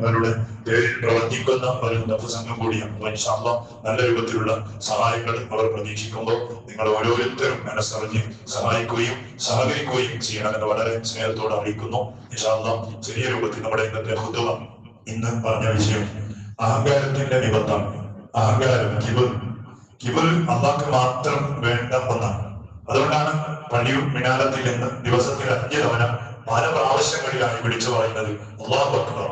തങ്ങളുടെ പേരിൽ പ്രവർത്തിക്കുന്ന ഒരു സംഘം കൂടിയാണ്. ഇൻഷാ അല്ലാഹ് നല്ല രൂപത്തിലുള്ള സഹായങ്ങൾ അവർ പ്രതീക്ഷിക്കുമ്പോൾ നിങ്ങൾ ഓരോരുത്തരും മനസ്സറിഞ്ഞ് സഹായിക്കുകയും സഹകരിക്കുകയും ചെയ്യണമെന്ന് വളരെ സ്നേഹത്തോടെ അറിയിക്കുന്നു. ഇൻഷാ അല്ലാഹ് ചെറിയ രൂപത്തിൽ നമ്മുടെ ഇന്നത്തെ ഖുതുബ ഇന്ന് പറഞ്ഞ വിഷയം അഹങ്കാരത്തിന്റെ നിബന്ധം. അഹങ്കാരം, കിബർ അള്ളാഹ്ക്ക് മാത്രം വേണ്ട ഒന്നാണ്. അതുകൊണ്ടാണ് പള്ളിയും മിനാരത്തിൽ നിന്ന് ദിവസത്തിൽ 5 തവണ പല പ്രാവശ്യങ്ങളിലായി വിളിച്ചു പറയുന്നത് അല്ലാഹു അക്ബർ.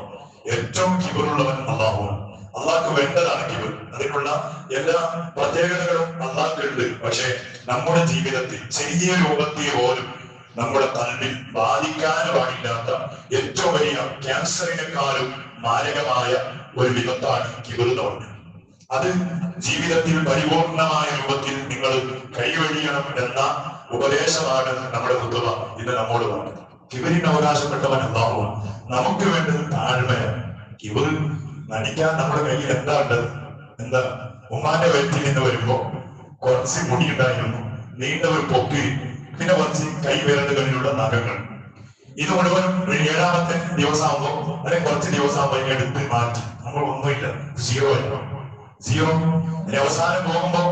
ഏറ്റവും കിബറുള്ളവൻ അള്ളാഹുവാണ്. അള്ളാഹ്ക്ക് വേണ്ടതാണ് കിബർ. അതിനുള്ള എല്ലാ പ്രത്യേകതകളും അള്ളാഹ്ക്ക് ഉണ്ട്. പക്ഷെ നമ്മുടെ ജീവിതത്തിൽ ചെറിയ രൂപത്തിൽ പോലും നമ്മുടെ കൽവിൽ ബാധിക്കാൻ പാടില്ലാത്ത ഏറ്റവും വലിയ ക്യാൻസറിനെക്കാളും മാരകമായ ഒരു വിപത്താണ് കിബർ എന്ന് പറഞ്ഞത്. അത് ജീവിതത്തിൽ പരിപൂർണമായ രൂപത്തിൽ നിങ്ങൾ കൈവഴിയണം എന്ന ഉപദേശമാണ് നമ്മുടെ ഖുതുബ ഇന്ന് നമ്മോട് പറഞ്ഞത്. കിബറിന് അവകാശപ്പെട്ടവൻ അല്ലാഹുവാണ്. നമുക്ക് വേണ്ടത് താഴ്മയാണ്. കിബർ നടിക്കാൻ നമ്മുടെ കയ്യിൽ എന്താ ഉണ്ടത്? എന്താ? ഉമ്മാന്റെ വയറ്റിൽ നിന്ന് വരുമ്പോ കുറച്ച് മുടി ഉണ്ടായിരുന്നു, നീണ്ട ഒരു പൊക്കി, പിന്നെ കുറച്ച് കൈവിരലുകളിലുള്ള നഖങ്ങൾ. ഇത് മുഴുവൻ 7ാമത്തെ ദിവസമാകുമ്പോ അല്ലെങ്കിൽ കുറച്ച് ദിവസമാകുമ്പോ എടുത്ത് മാറ്റി. നമ്മൾ ഒന്നുമില്ല, സീറോ. അവസാനം പോകുമ്പോ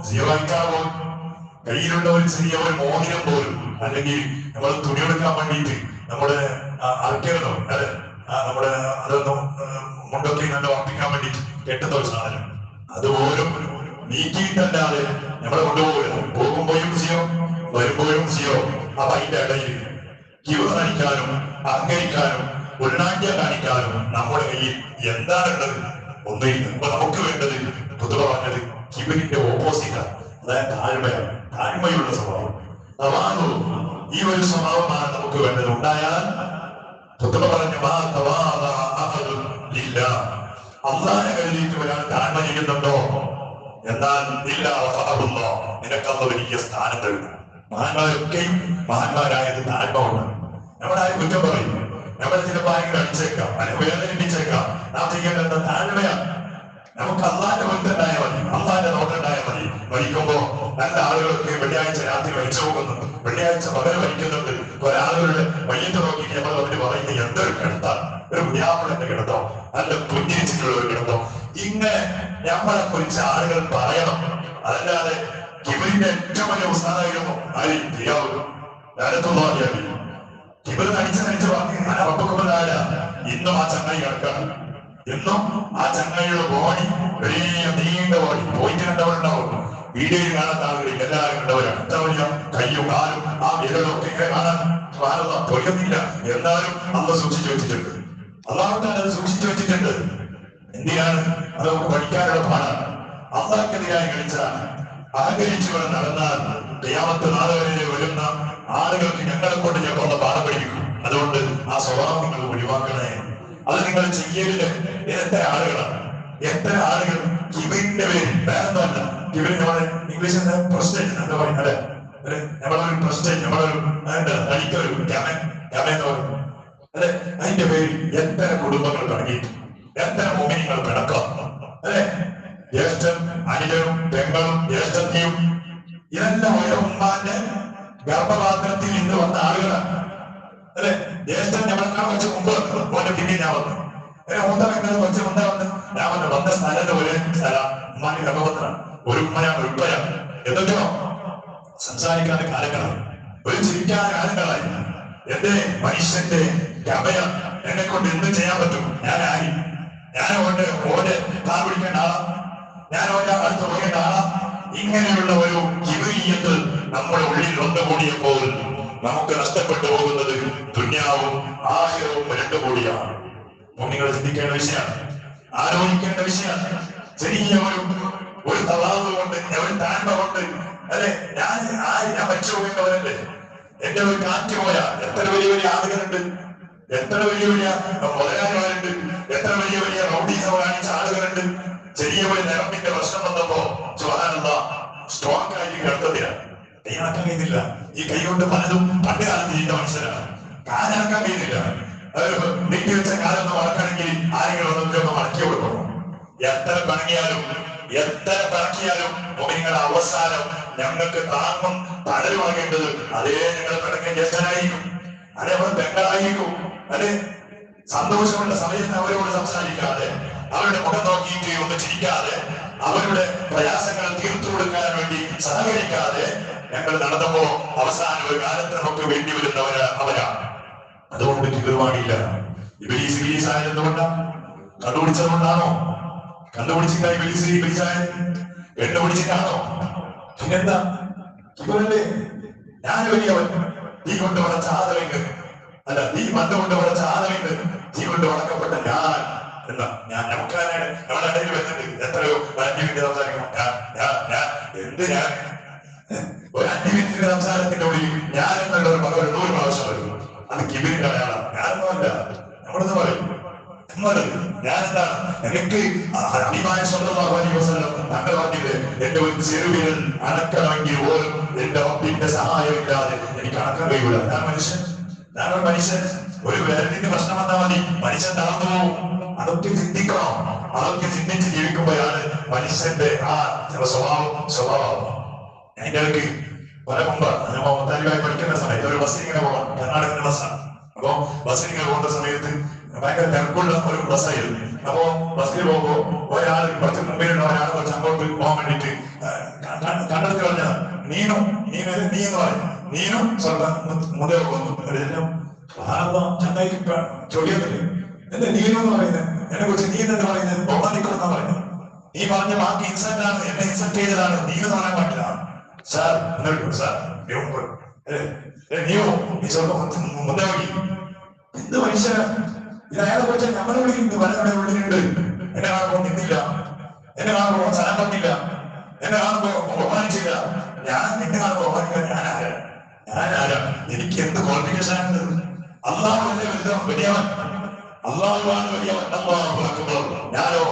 സീറോ ആയിക്കാവോ കയ്യിലുള്ള ഒരു ചെറിയ ഒരു മോതിരം പോലും, അല്ലെങ്കിൽ നമ്മൾ തുണിയെടുക്കാൻ വേണ്ടിയിട്ട് നമ്മുടെ അറക്കരുതോ അല്ലെ, നമ്മുടെ അതൊന്നും മുണ്ടൊക്കെ നല്ല ഉറപ്പിക്കാൻ വേണ്ടിയിട്ട് കെട്ടുന്ന ഒരു സാധനം, അതുപോലും നീക്കിയിട്ടല്ലാതെ നമ്മളെ കൊണ്ടുപോകരുത്. പോകുമ്പോഴും സീറോ, വരുമ്പോഴും സീറോ. അപ്പൊ അതിന്റെ ഇടയിൽ കിബർ കാണിക്കാനും അഹങ്കരിക്കാനും ഉൾനാട്യം കാണിക്കാനും നമ്മുടെ കയ്യിൽ എന്താണുള്ളത്? ഒന്നുമില്ല. അപ്പൊ നമുക്ക് വേണ്ടത് ഖുതുബ പറഞ്ഞത് കിബറിന്റെ ഓപ്പോസിറ്റാണ്. അതായത് താഴ്മയാണ്, താഴ്മയുള്ള സ്വഭാവം. ഈ ഒരു സ്വഭാവമാണ് നമുക്ക് വേണ്ടത്. ഉണ്ടായാൽ ഖുതുബ പറഞ്ഞു അള്ളാഹനെ കരുതിയിട്ട് ഒരാൾ താഴ്മ ചെയ്യുന്നുണ്ടോ എന്നാൽ നിനക്കല്ല വലിയ സ്ഥാനം തരുന്നു. മഹാന്മാരൊക്കെയും മഹാന്മാരായത് താഴ്മ കൊണ്ട്. നമ്മളാരും കുറ്റം പറയും, നമ്മളെ ചിലപ്പോൾ ആരെങ്കിലും അടിച്ചേക്കാം, അല്ലെങ്കിൽ വേദനിപ്പിച്ചേക്കാം. നാം ചെയ്യേണ്ടത് താഴ്മയാണ്. നമുക്ക് അള്ളാന്റെ ബന്ധമുണ്ടായ മതി, അള്ളാന്റെ നോട്ടുണ്ടായ മതി. മരിക്കുമ്പോ നല്ല ആളുകളൊക്കെ വെള്ളിയാഴ്ച രാത്രി മരിച്ചു പോകുന്നുണ്ട്, വെള്ളിയാഴ്ച പകരം മരിക്കുന്നുണ്ട്. ഒരാളുകളുടെ വയ്യത്ത് നോക്കിയിട്ട് നമ്മൾ അവര് പറയുന്നത് എന്തൊരു കിടത്താണ്, ഒരു വ്യാപനന്റെ കിടത്തോ, നല്ല പുഞ്ചിരിച്ചിട്ടുള്ള ഒരു കിടത്തോ. ഇങ്ങനെ നമ്മളെ കുറിച്ച് ആളുകൾ പറയണം. അതല്ലാതെ കിബറിന്റെ ഏറ്റവും വലിയ ഉസ്താദായിരുന്നു ആര്? കിബർ നടിച്ച് പറഞ്ഞു അനപ്പക്കുമ്പോഴായ ഇന്നും ആ ചങ്ങായി കിടക്കാണ്. എന്നും ആ ചങ്ങായിയുടെ ബോഡി വലിയ നീണ്ട ബോഡി. പോയിട്ട് കണ്ടവരുണ്ടാവും, വീഡിയോയിൽ കാണാത്ത ആളുകളിൽ എല്ലാവരും കണ്ടവരാണ്. എത്ര വലിയ കയ്യും കാലും ആ വിരലും ഒക്കെ ഇങ്ങനെ കാണാൻ പൊരുന്നില്ല. എന്നാലും അന്ന് സൂക്ഷിച്ചു വെച്ചിട്ടുണ്ട്. അള്ളാഹുത്താൻ അത് സൂക്ഷിച്ചു വെച്ചിട്ടുണ്ട്. എന്തിനാണ്? അത് നമുക്ക് പഠിക്കാനുള്ള പാടാണ്. അള്ളാഹ്ക്കെതിരായി കളിച്ചാണ്, അഹങ്കരിച്ചുകൊണ്ട് നടന്നാൽ ഖിയാമത്ത് നാൾ വരെ വരുന്ന ആളുകൾക്ക് ഞങ്ങളെ കൊണ്ട് ചിലപ്പോൾ പാഠം പഠിപ്പിക്കും. അതുകൊണ്ട് ആ സ്വഭാവം നിങ്ങൾ ഒഴിവാക്കണേ. അത് നിങ്ങൾ ചെയ്യരുത്. എത്ര ആളുകളാണ്, എത്ര ആളുകൾ കിബറിന്റെ പേരിൽ വേറൊന്നുമല്ല. കിബറിന് നമ്മള് ഇംഗ്ലീഷിൽ പ്രസ്റ്റേജ് എന്താ പറയുന്നത്? നമ്മളൊരു പ്രസ്റ്റേജ്, നമ്മളൊരു നടിക്കൊരു എന്ന് പറയും അല്ലെ. അതിന്റെ പേരിൽ എത്ര കുടുംബങ്ങൾ തുടങ്ങിയിട്ട് എത്ര മോഹിനികൾ പിണക്കാം അല്ലെ. ജ്യേഷ്ഠൻ അനുജനും പെങ്ങളും ജ്യേഷ്ഠത്തെയും ഇതെല്ലാം ഒരു ഉമ്മാന്റെ ഗർഭപാത്രത്തിൽ നിന്ന് വന്ന ആളുകളാണ് അല്ലെ. ജ്യേഷ്ഠൻ ഞമ്മളെക്കാൾ വെച്ച് മുമ്പ് പോലെ പിന്നെ ഞാൻ വന്നു. മൂന്നവെക്കുന്നത് വെച്ച് മുന്നേ വന്ന് ഞാൻ വന്ന് വന്ന സ്ഥലത്ത് ഒരു സ്ഥലം ഉമ്മാന്റെ ഗർഭപത്രമാണ്. ഒരു ഉമ്മയാണ്, ഒരു ഉപ്പയാണ്. എന്നിട്ടോ സംസാരിക്കാതെ കാലങ്ങളായി, ഒരു ചിരിക്കാതെ കാലങ്ങളായി. എന്റെ മനുഷ്യന്റെ ഗമയ എന്നെ കൊണ്ട് എന്ത് ചെയ്യാൻ പറ്റും? ഞാനായി, ഞാൻ ഓന്റെ കാർ പിടിക്കേണ്ട ആളാ, ഞാൻ ഓന്റെ അടുത്ത് പോകേണ്ട ആളാ. ഇങ്ങനെയുള്ള ഒരു കിബിരിയത്ത് നമ്മുടെ ഉള്ളിൽ വന്നുകൂടിയപ്പോൾ നമുക്ക് നഷ്ടപ്പെട്ടു പോകുന്നത് ദുന്യാവും ആഖിറവും രണ്ടു കൂടിയാണ്. നിങ്ങൾ ചിന്തിക്കേണ്ട വിഷയമാണ്, ആലോചിക്കേണ്ട വിഷയമാണ്. ചെറിയ ഒരു തവാവ് കൊണ്ട്, ഒരു താഴ്മ കൊണ്ട് അല്ലെ ഞാൻ മരിച്ചു പോകേണ്ടവരല്ലേ. എന്റെ ഒരു കാറ്റ് പോയാ എത്ര വലിയ വലിയ ആളുകളുണ്ട്, എത്ര വലിയ വലിയ മുതലാളിമാരുണ്ട്, എത്ര വലിയ വലിയ റൗഡീസം കാണിച്ച ആളുകളുണ്ട്. ചെറിയ ഒരു നിറമിന്റെ പ്രശ്നം വന്നപ്പോ സ്ട്രോങ് ആയിട്ട് കിടത്തതില്ല, കൈയാക്കാൻ കഴിയുന്നില്ല. ഈ കൈ കൊണ്ട് പലതും പണ്ട് കാലത്ത് ചെയ്ത മനുഷ്യരാണ്, കാലാക്കാൻ കഴിയുന്നില്ല. നീട്ടി വെച്ച കാലം മടക്കണമെങ്കിൽ ആരെങ്കിലും ഒന്നൊക്കെ മടക്കി കൊടുക്കണം. എത്ര പിണക്കിയാലും നിങ്ങളുടെ അവസാനം ഞങ്ങൾക്ക് താങ്ങും തടലുമാകേണ്ടത് അതേ നിങ്ങൾ പിണങ്ങിയ ജ്യേഷ്ഠനായിരിക്കും, അതേപോലെ പെങ്ങളായിരിക്കും, അല്ലെ സന്തോഷമുള്ള സമയത്ത് അവരോട് സംസാരിക്കാതെ, അവരുടെ മുഖം നോക്കിയിട്ട് ഒന്ന് ചിരിക്കാതെ, അവരുടെ പ്രയാസങ്ങൾ തീർത്തു കൊടുക്കാൻ വേണ്ടി സഹകരിക്കാതെ ഞങ്ങൾ നടന്നപ്പോ അവസാന ഒരു കാലത്ത് നമുക്ക് വേണ്ടി വരുന്നവര് അവരാണ്. അതുകൊണ്ട് കിറുവാണില്ല. ഇബിലീസ് ആയതുകൊണ്ടാണ്, കണ്ടുപിടിച്ചതുകൊണ്ടാണോ? കണ്ടുപിടിച്ചില്ല ഇബിലീസായ കണ്ടുപിടിച്ചിട്ടാണോ? പിന്നെന്താ? ഇവരല്ലേ ഞാൻ വലിയവൻ, തീ കൊണ്ട് വളച്ച ആദരങ്ങൾ, അല്ല തീ മണ്ണ് കൊണ്ട് വളച്ച ആദരങ്ങൾ, തീ കൊണ്ട് വളക്കപ്പെട്ട ഞാൻ എന്താ? ഞാൻ നമുക്കാരാണ് നമ്മുടെ ഇടയിൽ വരുന്നുണ്ട്. എത്രയോ 5 മിനിറ്റ് സംസാരിക്കണം. എന്ത് ഞാൻ ഒരു 5 മിനിറ്റിന്റെ സംസാരത്തിന്റെ ഉള്ളിൽ ഞാൻ എന്നുള്ള ഒരു മകൾ 100 പ്രാവശ്യം വരും. അത് കിബിരിന്റെ അടയാളം. ഞാനൊന്നുമല്ല, നമ്മളെന്ന് പറയും. ഞാനെന്താണ്? എനിക്ക് അഭിമാനം സ്വന്തമാ തങ്ങൾ പറഞ്ഞത്, എന്റെ ഒരു ചെറുവിരൽ അണക്കണമെങ്കിൽ പോലും എന്റെ റബ്ബിന്റെ സഹായമില്ലാതെ എനിക്ക് അണക്കാൻ കഴിയൂല. ഞാനൊരു മനുഷ്യൻ. ഒരു വിരലിന്റെ പ്രശ്നം വന്നാൽ മതി, മനുഷ്യൻ തളർന്നു പോകും. അതൊക്കെ ചിന്തിക്കണം. അതൊക്കെ ചിന്തിച്ച് ജീവിക്കുമ്പോഴാണ് മനുഷ്യന്റെ ആ സ്വഭാവം. അതിന്റെ ഇടയ്ക്ക് പല മുമ്പ് മുത്താലിബായി പഠിക്കുന്ന സമയത്ത് ഒരു ബസ്സിൽ ഇങ്ങനെ പോകാം. കർണാടകത്തിന്റെ ബസ്സാണ്. അപ്പൊ ബസ്സിൽ ഇങ്ങനെ പോകുന്ന സമയത്ത് ഭയങ്കര തിരക്കുള്ള ഒരു ബസ്സായിരുന്നു. അപ്പോ ബസ്സിൽ പോകുമ്പോ ഒരാൾ കുറച്ച് മുമ്പിലുള്ള ഒരാൾ കുറച്ച് അങ്ങോട്ട് പോകാൻ വേണ്ടിട്ട് കണ്ടെത്തി പറഞ്ഞത് നീ എന്ന് പറയും. നീനും സ്വന്തം മുതൽ വന്നു ചങ്ങായി ചൊല്ലിയൊന്നില്ലേ എന്റെ നീനു എന്ന് പറയുന്നത്, എന്നെ കുറിച്ച് നീ എന്ന് പറയുന്നത് ബഹുമാനിക്കണം പറയുന്നത്. നീ പറഞ്ഞ വാക്ക് ഇൻസൾട്ട് ആണ്, എന്നെ ഇൻസൾട്ട് ചെയ്തതാണ്, നീ എന്ന് പറയാൻ പാടില്ല. സാർ സാർ നീ സ്വന്തം മുന്നേ എന്ത് മനുഷ്യന് ഇത്? അയാളെ കുറിച്ച് നമ്മളെ വിളിക്കുന്നത് പലരുടെ ഉള്ളിലുണ്ട്. എന്നെ കാണുമ്പോൾ നിന്നില്ല, എന്നെ കാണുമ്പോൾ സ്ഥലം പറഞ്ഞില്ല, എന്നെ കാണുമ്പോ ബഹുമാനിച്ചില്ല. ഞാൻ നിന്നെ കാണുമ്പോൾ ബഹുമാനിക്കാൻ ഞാനാരാ? എനിക്ക് എന്ത് ക്വാളിഫിക്കേഷൻ ആണ്? അള്ളാഹു അല്ലേ വലിയവൻ, അള്ളാഹുവാണ് വലിയവൻ. ഞാനോ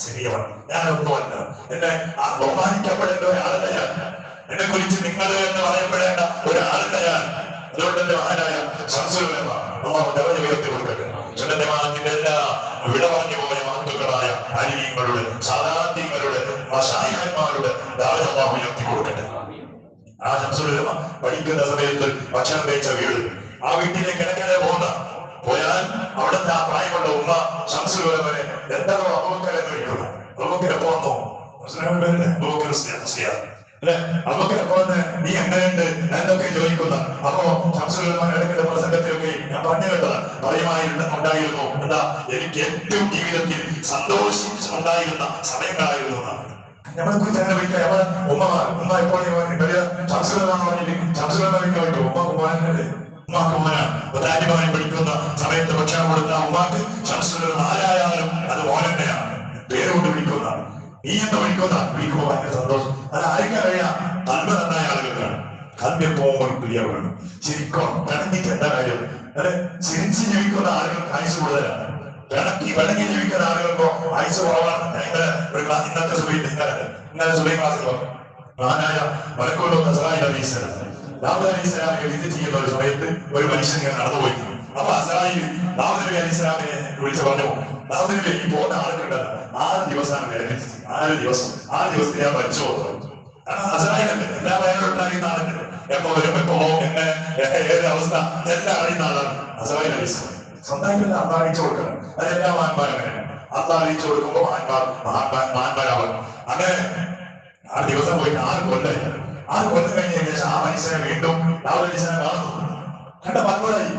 ചെറിയവൻ, ഞാനൊന്നുമല്ല. എന്നെ ബഹുമാനിക്കപ്പെടേണ്ട ഒരാളല്ല ഞാൻ. എന്നെ കുറിച്ച് നിങ്ങൾ എന്ന് പറയപ്പെടേണ്ട ഒരാളല്ല ഞാൻ. അതുകൊണ്ട് എന്റെ മഹാനായ ഉയർത്തി കൊടുക്കട്ടെ. എല്ലാ വിട പറഞ്ഞു പോയ മഹത്തുക്കളായ അരിയങ്ങളുടെ സാധാത്യങ്ങളുടെ മശായിഹന്മാരുടെ ദാരിദ്ര്യം ഉയർത്തി കൊടുക്കട്ടെ. ആ ശംസുലമ പഠിക്കുന്ന സമയത്ത് ഭക്ഷണം കഴിച്ച വീട്, ആ വീട്ടിലേക്ക് ഇടയ്ക്കിടെ പോയാൽ അവിടുത്തെ ആ പ്രായമുള്ള ഉമ്മ ശംസുലമനെ എന്താണോ അബൂബക്കറെന്ന് വിളിക്കുന്നത്. അബൂബക്കർ എപ്പോ വന്നോ? നീ എങ്ങനെയുണ്ട് എന്നൊക്കെ ചോദിക്കുന്ന. അപ്പോ ശംസുലമൻ ഇടയ്ക്കിടെ പ്രസംഗത്തിലൊക്കെ ഞാൻ പറഞ്ഞു കേട്ടതാണ്, പറയുമായിട്ടുണ്ടായിരുന്നു എന്താ, എനിക്ക് ഏറ്റവും ജീവിതത്തിൽ സന്തോഷിച്ചുണ്ടായിരുന്ന സമയങ്ങളായിരുന്നു എന്നാണ്. നമ്മളെ കുറിച്ച് അങ്ങനെ വിളിക്കാം. ഉമ്മ എപ്പോഴും ശംസുലമാണ് പറഞ്ഞിട്ട് ശംസുലമ ഉമ്മാക്കുമാനാണ് പഠിക്കുന്ന സമയത്ത് ഭക്ഷണം കൊടുത്ത ഉമ്മാക്ക് ശംസുലം ആരായാലും അത് മോനെന്നെയാണ് പേരുകൊണ്ട് വിളിക്കുന്ന. നീ എന്ന് വിളിക്കുമ്പോ ഭയങ്കര സന്തോഷം. അത് ആർക്കും അറിയാം, നന്മ നന്നായ ആളുകൾക്കാണ്. കല്യപ്പോകുമ്പോൾ പ്രിയമാണ്. ശരിക്കും പിണങ്ങിട്ട് എന്താ കാര്യം? അല്ലെ, ചിരിച്ച് ജീവിക്കുന്ന ആളുകൾക്ക് ആയുസ് കൂടുതലാണ്. പിണങ്ങി ജീവിക്കുന്ന ആളുകൾക്കോ ആയുസ് കുറവാണ്. ഇന്നത്തെ ഇന്നലെ സുബൈ ക്ലാസ്സിലോ മഹാനായ മലക്കൂർ അസ്രായിൽ അലൈഹിസ്സലാം ദാവൂദ് അലൈഹിസ്സലാമിനെ വിസിറ്റ് ചെയ്യുന്ന ഒരു സമയത്ത് ഒരു മനുഷ്യൻ ഇങ്ങനെ നടന്നുപോയി. അപ്പൊ അസ്രായിൽ ദാവൂദ് നബി അലൈഹിസ്സലാമിനെ വിളിച്ചു പറഞ്ഞു, ദാവൂദ് നബി ഈ പോകുന്ന ആളുകളുണ്ടല്ലോ 6 ദിവസമാണ് വേദനിച്ചത്. 6 ദിവസത്തിൽ ഞാൻ മരിച്ചു പോകുന്നത്. അസ്രായിലല്ലേ, എല്ലാ വയലുണ്ടാകുന്ന ആളുണ്ട്. എപ്പോ വരും, എപ്പോ പോകും, എങ്ങനെ ഏത് അവസ്ഥ എല്ലാം അറിയുന്ന ആളാണ് അസ്രായിൽ അലൈഹിസ്സലാം. സ്വന്തമായിട്ട് അള്ള അറിയിച്ചു കൊടുക്കണം. അതെല്ലാം മഹാന്മാരങ്ങനെ അള്ള അറിയിച്ചു കൊടുക്കുമ്പോ മഹാന്മാരാവും. അങ്ങനെ 6 ദിവസം പോയിട്ട് 6 കൊല്ലായി. 6 കൊല്ലം കഴിഞ്ഞ ശേഷം ആ മനുഷ്യനെ വീണ്ടും മനുഷ്യനെ കാണുന്നു. കണ്ട പത്മരായി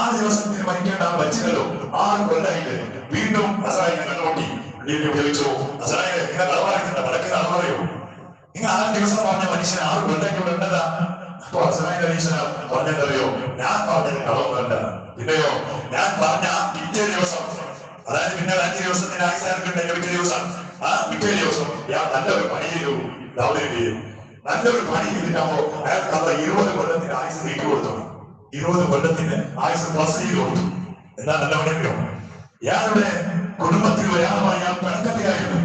6 ദിവസത്തിന് മരിക്കേണ്ട ആൾ മരിച്ചല്ലോ. 6 കൊല്ലായിട്ട് വീണ്ടും അസറായിനെ കണ്ടുമുട്ടി. ഉപയോഗിച്ചു, അസറായി ഇങ്ങനെ കളവായിട്ടുണ്ട്, വടക്കുന്ന അളവറിയോ? നിങ്ങൾ 6 ദിവസം പറഞ്ഞ മനുഷ്യൻ 6 കൊല്ലായിട്ട് ഉണ്ടതാ. അപ്പൊ അസറായി അലൈഹിസ്സലാം പറഞ്ഞതറിയോ? ഞാൻ പറഞ്ഞത് കളവല്ല. പിന്നെയോ, ഞാൻ പറഞ്ഞ പിറ്റേ ദിവസം, അതായത് പിന്നെ 5 ദിവസത്തിന് ആയുസാർക്കുണ്ടെങ്കിൽ പിറ്റേ ദിവസം പിറ്റേ ദിവസം ഞാൻ നല്ലൊരു പണി ചെയ്തു. നല്ലൊരു പണി ചെയ്തിട്ടാകുമ്പോ അയാൾക്ക് അത് 20 കൊല്ലത്തിന് ആയുസ് നീട്ടി കൊടുത്തു. 20 കൊല്ലത്തിന് ആയുസ് പ്ലസ് ചെയ്ത് കൊടുത്തു. എന്താ നല്ല പണിയോ? ഇയാളുടെ കുടുംബത്തിൽ ഒരാളുമായി ഞാൻ പിണക്കത്തിലായിരുന്നു.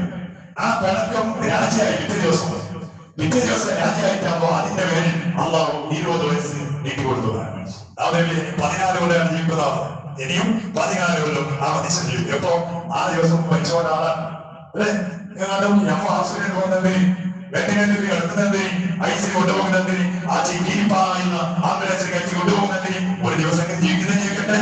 ആ പിണക്കം രാജിയായി പിറ്റേ ദിവസം രാജിയായിട്ടാകുമ്പോ അതിന്റെ പേരിൽ അള്ളാഹു 20 വയസ്സ് നീട്ടി കൊടുത്തതാണ്. 14 കൊല്ലമാണ് ജീവിക്കുന്നതാണ്. ഇനിയും 14 കൊല്ലം ആ മനുഷ്യൻ ജീവിക്കും. എപ്പോ? ആ ദിവസം മരിച്ചോണ്ട ആളാണ് അല്ലെ? ഞമ്മ ആശുപത്രിയിൽ പോകുന്നതിന്, വെന്റിലേറ്ററിൽ കിടക്കുന്നതിന്, ഐസിൽ കൊണ്ടുപോകുന്നതിന്, ആ ചീപ്പായുന്ന ആംബുലൻസിൽ കയറ്റി കൊണ്ടുപോകുന്നതിന് ഒരു ദിവസം ജീവിക്കുന്നത് ജീവിക്കട്ടെ,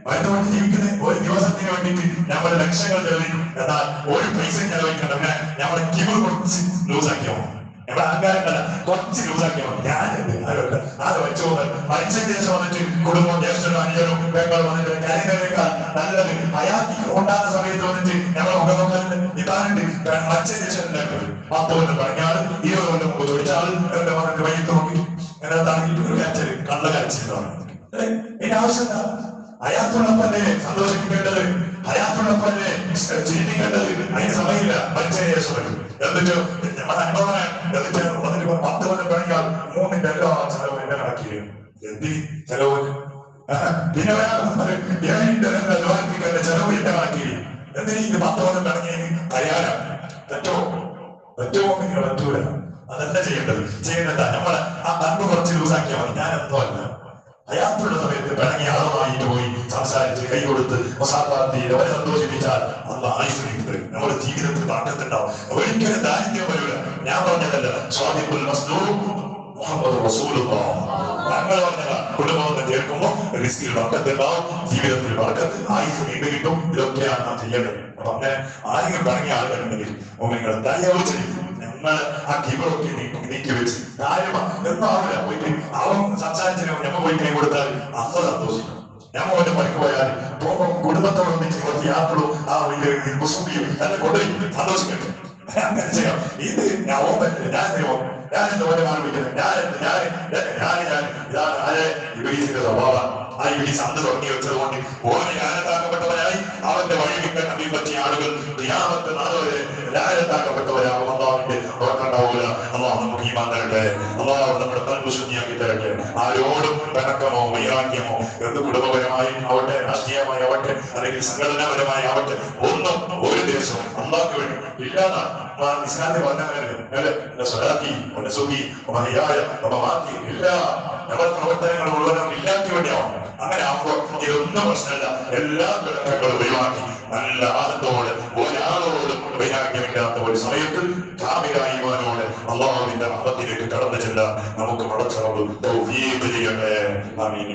മരുന്നുകൊണ്ട് ജീവിക്കുന്നത് ഒരു ദിവസത്തിന് വേണ്ടിയിട്ട് നമ്മൾ ലക്ഷങ്ങൾ ചെലവഴിക്കും. എന്നാൽ ഒരു പൈസ ചെലവഴിക്കണ്ട. പിന്നെ നമ്മളെ കിബിൾ കുറച്ച് ലൂസാക്കിയോ, നമ്മുടെ അഹങ്കാരങ്ങളല്ല കുറച്ച് ലൂസാക്കിയോ. ഞാനുണ്ട് അത് വെച്ചു മരിച്ചതിന് ശേഷം വന്നിട്ട് കുടുംബം, ജ്യേഷ്ഠനും അനുജനും പെങ്ങളും വന്നിട്ട് കാര്യങ്ങളേക്കാൾ നല്ലത് അയാൾക്ക് ഉണ്ടാകുന്ന സമയത്ത് വന്നിട്ട് ഞങ്ങളെ മുഖമൊക്കെ ഇതാണ്ട് മരിച്ചതിന് ശേഷം 10 കൊല്ലം പറഞ്ഞാൽ 20 കൊല്ലം മുമ്പ് ചോദിച്ചാൽ എന്റെ മകൾക്ക് വൈകിട്ട് നോക്കി എന്നതാണെങ്കിൽ ഒരു കരച്ചിൽ കള്ള കരച്ചിലാണ്. ഇതിന്റെ ആവശ്യം എന്താ? ഹയാത്തുള്ളപ്പല്ലേ സന്തോഷിപ്പിക്കേണ്ടത്, ഹയാത്തുള്ളപ്പല്ലേ ചിരിപ്പിക്കേണ്ടത്. അതിന് സമയമില്ല. മരിച്ചതിന് ശേഷം എന്നിട്ട് നമ്മുടെ അനുഭവമാണ്. എന്നിട്ട് വന്നിട്ട് 10 കൊല്ലം കഴിഞ്ഞാൽ 3ന്റെ എല്ലാ ചെലവും എന്നെ കണക്കില് എന്തി ചെലവ്. പിന്നെ ചെലവ് എന്റെ കണക്കില് എന്തിനീ 10 കൊല്ലം കഴിഞ്ഞ് കരയാനാ? തെറ്റോ നിങ്ങൾ പറ്റൂല. അതല്ല ചെയ്യേണ്ടത് നമ്മളെ ആ കണ്ണു കുറച്ച് ലൂസാക്കിയാൽ മതി. ഞാനെന്തോ അല്ല. ഹയാത്തുള്ള സമയത്ത് പിണങ്ങി ആളുമായിട്ട് പോയി സംസാരിച്ച് കൈ കൊടുത്ത് അവരെ സന്തോഷിപ്പിച്ചാൽ അന്ന് ആയുസ് നമ്മുടെ ജീവിതത്തിൽ മാറ്റത്തുണ്ടാവും. ഒരിക്കലും ദാരിദ്ര്യം വരില്ല. ഞാൻ പറഞ്ഞതല്ല, സ്വാദിഖുൽ മസ്ദൂഖ് മുഹമ്മദ് റസൂലുള്ളാഹ് ഞങ്ങൾ പറഞ്ഞതാ. കുടുംബം കേൾക്കുമ്പോൾ റിസ്കിൽ വർക്കത്തുണ്ടാവും, ജീവിതത്തിൽ വർക്കത്ത്, ആയുസ് വീണ്ടും കിട്ടും. ഇതൊക്കെയാണ് നാം ചെയ്യേണ്ടത്. അപ്പൊ അങ്ങനെ ആരെങ്കിലും പിണങ്ങിയ ആളുകളുണ്ടെങ്കിൽ നിങ്ങൾ ദയവ് ചെയ്യും ഞങ്ങൾ ആ കിബറൊക്കെ നീക്കി വെച്ച് കാര്യമാ എന്നാവില്ല പോയിട്ട് അവൻ സംസാരിച്ചതിന് ഞമ്മ പോയി കൈ കൊടുത്താൽ അന്ന് സന്തോഷിക്കും. ഞമ്മ അവന്റെ പണിക്ക് പോയാൽ പോകുമ്പോൾ കുടുംബത്തോടൊന്നിച്ച് കുറച്ച് യാത്രകളും ആ മുസ്ലിം എന്നെ കൊണ്ടുപോയി സന്തോഷിക്കട്ടെ. അങ്ങനെ ചെയ്യാം. ഇത് ഞാൻ ഓപ്പറ്റില്ല. ഞാൻ എന്റെ ഓരോ ആരംഭിക്കുന്നത് ഇതാണ് ആരെ ഇബലീസിന്റെ സ്വഭാവം. ആ ഇബലീസ് അന്ന് തുടങ്ങി വെച്ചത് കൊണ്ട് ഓനെ ലാനത്താക്കപ്പെട്ടവരായി അവന്റെ വഴിവിന്റെ നബി പറ്റിയ ആളുകൾ ഖിയാമത്ത് നാൾ വരെ ലാനത്താക്കപ്പെട്ടവരാകും. അള്ളാഹുവിന്റെ ഉറക്കണ്ടാവൂല. അള്ളാഹു നമുക്ക് ഈമാൻ തരട്ടെ. അള്ളാഹു നമ്മുടെ കൽബ് ശുദ്ധിയാക്കി തരട്ടെ. ആരോടും പിണക്കമോ വൈരാഗ്യമോ എന്ത് കുടുംബപരമായി ആവട്ടെ, രാഷ്ട്രീയമായി ആവട്ടെ, അല്ലെങ്കിൽ സംഘടനാപരമായി ആവട്ടെ, ഒന്നും ഒരു ദേശവും അള്ളാഹ്ക്ക് വേണ്ടി ഇല്ലാതാണ്. ഇസ്ലാമിൽ പറഞ്ഞവരല്ലേ സ്വലാത്തി സുഖി മഹിയായ മാറ്റി എല്ലാ നമ്മുടെ പ്രവർത്തനങ്ങൾ മുഴുവനും ഇല്ലാത്ത വേണ്ടിയാവും. അങ്ങനെ ആകുമ്പോൾ ഇതൊന്നും പ്രശ്നമല്ല. എല്ലാ പിണക്കങ്ങളും ഒഴിവാക്കി നല്ല ആദത്തോടെ ഒരാളോടും വൈരാഗ്യമില്ലാത്ത ഒരു സമയത്ത് കാമികായിമാനോട് അള്ളാഹുവിന്റെ റഹ്മത്തിലേക്ക് കടന്നു ചെല്ലാൻ നമുക്ക് പടച്ചറബ് തൗഫീഖ് ചെയ്യട്ടെ. ആമീൻ.